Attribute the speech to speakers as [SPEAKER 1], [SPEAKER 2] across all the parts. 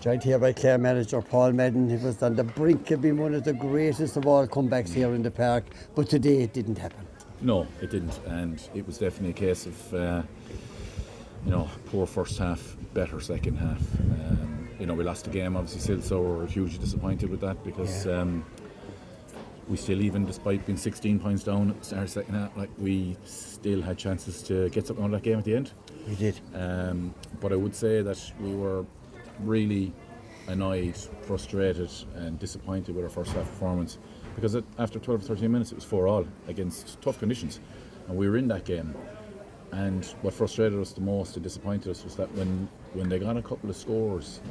[SPEAKER 1] Joined here by Clare manager Paul Madden. It was on the brink of being one of the greatest of all comebacks here in the park, but today it didn't happen.
[SPEAKER 2] No, it didn't, and it was definitely a case of poor first half, better second half. We lost the game obviously still, so we're hugely disappointed with that because we still, even despite being 16 points down at the start of the second half, we still had chances to get something out of that game at the end.
[SPEAKER 1] We did.
[SPEAKER 2] But I would say that we were really annoyed, frustrated and disappointed with our first half performance, because after 12 or 13 minutes it was 4-4 against tough conditions, and we were in that game. And what frustrated us the most and disappointed us was that when they got a couple of scores,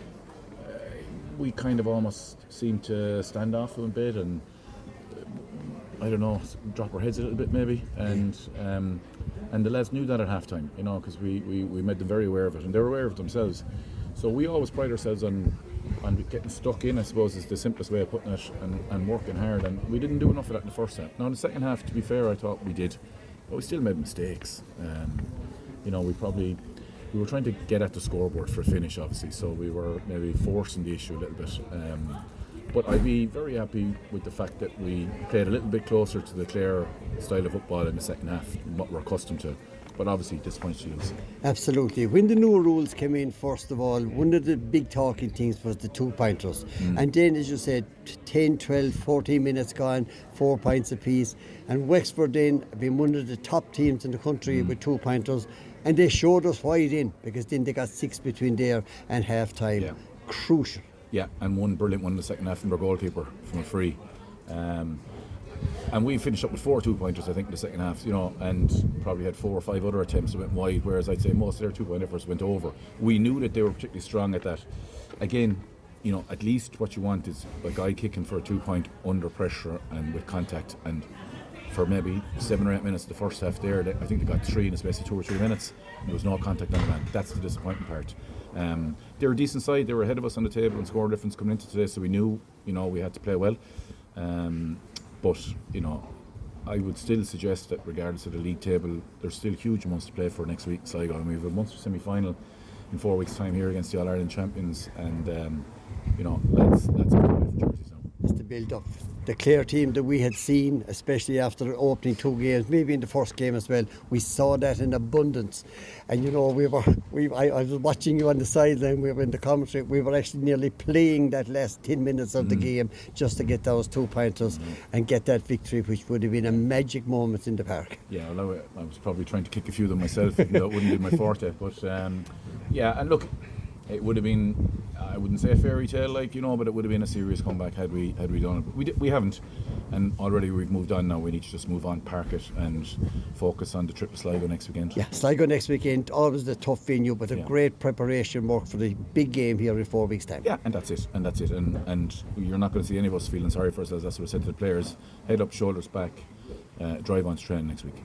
[SPEAKER 2] we kind of almost seemed to stand off a bit and drop our heads a little bit maybe, and the lads knew that at half-time, because we made them very aware of it, and they were aware of it themselves. So we always pride ourselves on getting stuck in, I suppose, is the simplest way of putting it, and working hard, and we didn't do enough of that in the first half. Now in the second half, to be fair, I thought we did, but we still made mistakes. We were trying to get at the scoreboard for a finish, obviously, so we were maybe forcing the issue a little bit. But I'd be very happy with the fact that we played a little bit closer to the Clare style of football in the second half than what we're accustomed to. But obviously disappointed to lose.
[SPEAKER 1] Absolutely. When the new rules came in, first of all, one of the big talking things was the 2-pointers. And then, as you said, 10, 12, 14 minutes gone, 4 points apiece. And Wexford then have been one of the top teams in the country with 2-pointers. And they showed us why then, because then they got 6 between there and half-time. Yeah. Crucial.
[SPEAKER 2] Yeah, and one brilliant one in the second half from their goalkeeper from a free. And we finished up with 4 2-pointers, I think, in the second half, and probably had 4 or 5 other attempts that went wide, whereas I'd say most of their 2-point efforts went over. We knew that they were particularly strong at that. Again, at least what you want is a guy kicking for a 2-point under pressure and with contact, and for maybe 7 or 8 minutes of the first half there, I think they got 3 in the space of 2 or 3 minutes. There was no contact on the man. That's the disappointing part. They were a decent side. They were ahead of us on the table and score difference coming into today, so we knew, we had to play well. But I would still suggest that regardless of the league table, there's still huge amounts to play for next week. Sligo, and we have a Munster semi-final in 4 weeks' time here against the All-Ireland champions, and let's for jerseys now.
[SPEAKER 1] It's the build-up. The Clare team that we had seen, especially after the opening 2 games, maybe in the first game as well, we saw that in abundance. And I was watching you on the sideline, we were in the commentary, we were actually nearly playing that last 10 minutes of the game just to get those 2-pointers and get that victory, which would have been a magic moment in the park.
[SPEAKER 2] Yeah, although I was probably trying to kick a few of them myself, even though it wouldn't be my forte. But and look, it would have been, I wouldn't say a fairy tale, but it would have been a serious comeback had we done it. But we haven't, and already we've moved on now. We need to just move on, park it, and focus on the trip to Sligo next weekend.
[SPEAKER 1] Yeah, Sligo next weekend, always a tough venue, but a great preparation work for the big game here in 4 weeks' time.
[SPEAKER 2] Yeah, and that's it. And you're not going to see any of us feeling sorry for ourselves. That's what I said to the players. Head up, shoulders back, drive on to training next week.